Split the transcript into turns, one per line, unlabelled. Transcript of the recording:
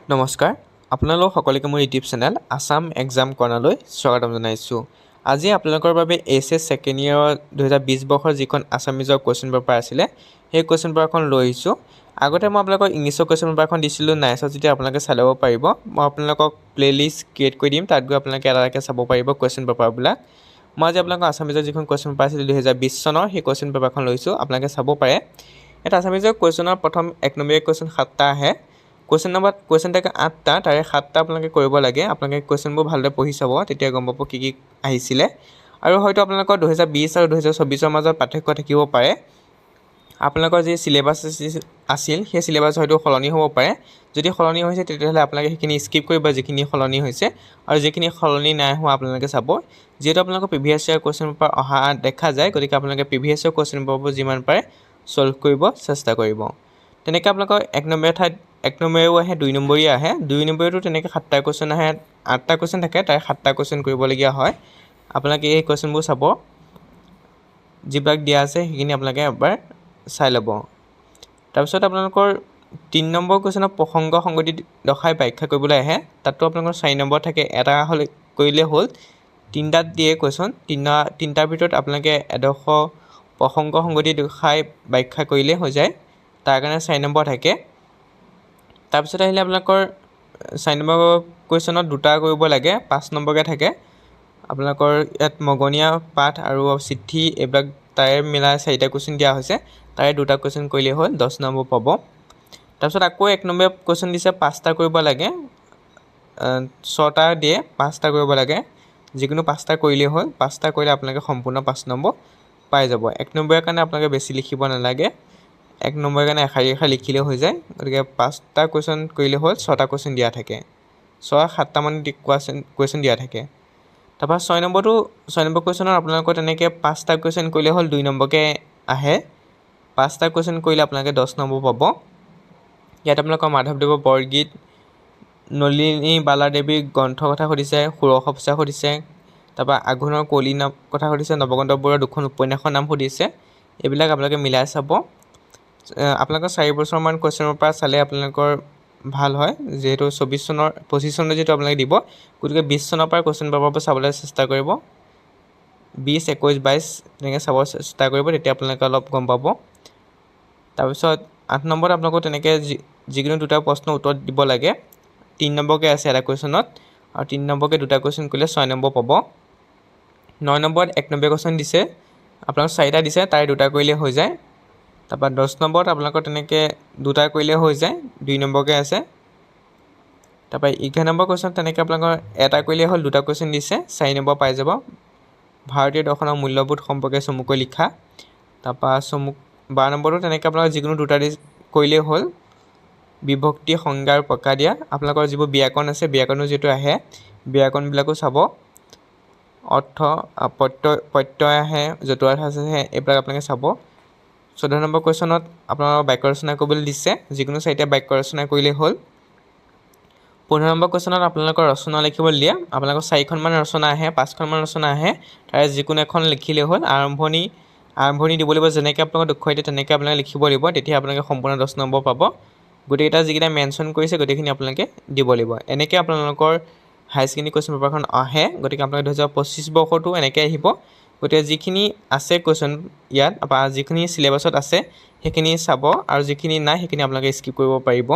নমস্কাৰ আপোনালোক সকলোকে মোৰ ইউটিউব চেনেল আসাম এক্সাম কৰ্ণাৰলৈ স্বাগতম জনাইছোঁ। আজি আপোনালোকৰ বাবে এছএছ ছেকেণ্ড ইয়েৰৰ 2020 বৰ্ষৰ যিখন আছামিজৰ কুৱেশ্যন পেপাৰ আছিলে সেই কুৱেশ্যন পেপাৰখন লৈ আহিছোঁ। আগতে মই আপোনালোকক ইংলিছৰ কুৱেশ্যন পেপাৰখন দিছিলোঁ, নাইছত যেতিয়া আপোনালোকে চাই ল'ব পাৰিব। মই আপোনালোকক প্লে'লিষ্ট ক্ৰিয়েট কৰি দিম, তাত গৈ আপোনালোকে এটাকে চাব পাৰিব কুৱেশ্যন পেপাৰবিলাক। মই আজি আপোনালোকক আছামিজৰ যিখন কুৱেশ্যন পেপাৰ আছিলে 2020 চনৰ সেই কুৱেশ্যন পেপাৰখন লৈছোঁ, আপোনালোকে চাব পাৰে। এটা আছামিজৰ কুৱেশ্যনৰ প্ৰথম 1 নম্বৰীয়া কুৱেশ্যন 7টা আহে। কুৱেশ্যন থাকে 8টা, তাৰে 7টা আপোনালোকে কৰিব লাগে। আপোনালোকে কুৱেশ্যনবোৰ ভালদৰে পঢ়ি চাব, তেতিয়া গম পাব কি আহিছিলে। আৰু হয়তো আপোনালোকৰ 2020 আৰু 2024ৰ মাজত পাৰ্থক্য থাকিব পাৰে। আপোনালোকৰ যি চিলেবাছ আছিল সেই চিলেবাছ হয়তো সলনি হ'ব পাৰে। যদি সলনি হৈছে তেতিয়াহ'লে আপোনালোকে সেইখিনি স্কিপ কৰিব, যিখিনি সলনি হৈছে। আৰু যিখিনি সলনি নাই হোৱা আপোনালোকে চাব। যিহেতু আপোনালোকৰ প্ৰিভিয়াছ ইয়াৰ কুৱেশ্যন পেপাৰ অহা দেখা যায়, গতিকে আপোনালোকে প্ৰিভিয়াছ ইয়াৰ কুৱেশ্যন পেপাৰবোৰ যিমান পাৰে ছল্ভ কৰিব চেষ্টা কৰিব। তেনেকৈ আপোনালোকৰ 1 নম্বৰীয়া ঠাইত 1 নম্বৰীয়াও আহে, 2 নম্বৰীয়া আহে। 2 নম্বৰীয়াতো তেনেকৈ 7টা কুৱেশ্যন আহে, 8টা কুৱেশ্যন থাকে, তাৰে 7টা কুৱেশ্যন কৰিবলগীয়া হয়। আপোনালোকে এই কুৱেশ্যনবোৰ চাব, যিবিলাক দিয়া আছে সেইখিনি আপোনালোকে এবাৰ চাই ল'ব। তাৰপিছত আপোনালোকৰ 3 নম্বৰ কুৱেশ্যনৰ প্ৰসংগ সংগতি দৰ্শাই ব্যাখ্যা কৰিবলৈ আহে। তাতো আপোনালোকৰ 4 নম্বৰ থাকে, এটা হ'লে কৰিলে হ'ল। 3টাত দিয়ে কুৱেশ্যন, 3টাৰ ভিতৰত আপোনালোকে এডোখৰ প্ৰসংগ সংগতি দৰ্শাই ব্যাখ্যা কৰিলে হৈ যায়, তাৰ কাৰণে 4 নম্বৰ থাকে। তাৰপিছত আহিলে আপোনালোকৰ 4 নম্বৰ কুৱেশ্যনত 2টা কৰিব লাগে, 5 নম্বৰকৈ থাকে। আপোনালোকৰ ইয়াত মগনীয়া পাঠ আৰু চিঠি এইবিলাক তাৰে মিলাই 4টা কুৱেশ্যন দিয়া হৈছে, তাৰে 2টা কুৱেশ্যন কৰিলেই হ'ল, 10 নম্বৰ পাব। তাৰপিছত আকৌ 1 নম্বৰ কুৱেশ্যন দিছে, 5টা কৰিব লাগে। 6টা দিয়ে, 5টা কৰিব লাগে। যিকোনো 5টা কৰিলেই হ'ল, 5টা কৰিলে আপোনালোকে সম্পূৰ্ণ 5 নম্বৰ পাই যাব। 1 নম্বৰৰ কাৰণে আপোনালোকে বেছি লিখিব নালাগে, 1 নম্বৰৰ কাৰণে এশাৰী এশাৰী লিখিলেও হৈ যায়। গতিকে 5টা কুৱেশ্যন কৰিলে হ'ল, 6টা কুৱেশ্যন দিয়া থাকে, 6-7টামান কুৱেশ্যন দিয়া থাকে। তাৰপৰা 6 নম্বৰ কুৱেশ্যনত আপোনালোকৰ তেনেকৈ 5টা কুৱেশ্যন কৰিলে হ'ল, 2 নম্বৰকৈ আহে। 5টা কুৱেশ্যন কৰিলে আপোনালোকে 10 নম্বৰ পাব। ইয়াত আপোনালোকৰ মাধৱদেৱৰ বৰগীত, নলিনী বালা দেৱীৰ গ্ৰন্থ কথা সুধিছে, ষোড়শ পোছা সুধিছে। তাৰপৰা আঘোণৰ কুঁৱলী নাম কথা সুধিছে, নৱকান্ত বৰুৱাৰ 2খন উপন্যাসৰ নাম সুধিছে। এইবিলাক আপোনালোকে মিলাই চাব। আপোনালোকৰ 4 বছৰমান কুৱেশ্যন পেপাৰ চালে আপোনালোকৰ ভাল হয়, যিহেতু 25 চনৰ যিহেতু আপোনালোকে দিব, গতিকে 20 চনৰ পৰা কুৱেশ্যন পেপাৰবোৰ চাবলৈ চেষ্টা কৰিব। 20, 21, 22 তেনেকৈ চাব চেষ্টা কৰিব, তেতিয়া আপোনালোকে অলপ গম পাব। তাৰপিছত 8 নম্বৰত আপোনালোকক তেনেকৈ যিকোনো 2টা প্ৰশ্নৰ উত্তৰ দিব লাগে। 3 নম্বৰকৈ আছে এটা কুৱেশ্যনত, আৰু 3 নম্বৰকৈ 2টা কুৱেশ্যন কৰিলে 6 নম্বৰ পাব। 9 নম্বৰত 1 নম্বৰ কুৱেশ্যন দিছে, আপোনালোকক 4টা দিছে, তাৰে 2টা কৰিলে হৈ যায়। তাৰপৰা 10 নম্বৰত আপোনালোকৰ তেনেকৈ 2টা কৰিলে হৈ যায়, 2 নম্বৰকৈ আছে। তাৰপৰা 11 নম্বৰ কুৱেশ্যন তেনেকৈ আপোনালোকৰ 1টা কৰিলে হ'ল, 2টা কুৱেশ্যন দিছে, 4 নম্বৰ পাই যাব। ভাৰতীয় দৰ্শনৰ মূল্যবোধ সম্পৰ্কে চমুকৈ লিখা। তাৰপৰা 12 নম্বৰটো তেনেকৈ আপোনালোকৰ যিকোনো 2টা কৰিলেই হ'ল। বিভক্তি, সংজ্ঞা আৰু প্ৰকাশ দিয়া। আপোনালোকৰ যিবোৰ ব্যাকৰণ আছে, ব্যাকৰণো যিহেতু আহে, ব্যাকৰণবিলাকো চাব। অৰ্থ, প্ৰত্যয় আহে, জতুৱাৰ্থ আছে, এইবিলাক আপোনালোকে চাব। 14 নম্বৰ কুৱেশ্যনত আপোনালোকৰ বাক্য ৰচনা কৰিবলৈ দিছে, যিকোনো 4টা বাক্য ৰচনা কৰিলেই হ'ল। 15 নম্বৰ কুৱেশ্যনত আপোনালোকৰ ৰচনা লিখিবলৈ দিয়ে। আপোনালোকৰ 4খনমান ৰচনা আহে, 5খনমান ৰচনা আহে, তাৰে যিকোনো এখন লিখিলেই হ'ল। আৰম্ভণি দিব লাগিব, যেনেকৈ আপোনালোকৰ দেখুৱাই দিয়ে তেনেকৈ আপোনালোকে লিখিব লাগিব, তেতিয়া আপোনালোকে সম্পূৰ্ণ 10 নম্বৰ পাব। গোটেইকেইটা যিকেইটা মেনশ্যন কৰিছে গোটেইখিনি আপোনালোকে দিব লাগিব। এনেকৈ আপোনালোকৰ হায়াৰ ছেকেণ্ডেৰী কুৱেশ্যন পেপাৰখন আহে। গতিকে আপোনালোকে 2025 বৰ্ষতো এনেকৈ আহিব। গতিকে যিখিনি আছে কুৱেশ্যন ইয়াত বা যিখিনি চিলেবাছত আছে সেইখিনি চাব, আৰু যিখিনি নাই সেইখিনি আপোনালোকে স্কিপ কৰিব পাৰিব।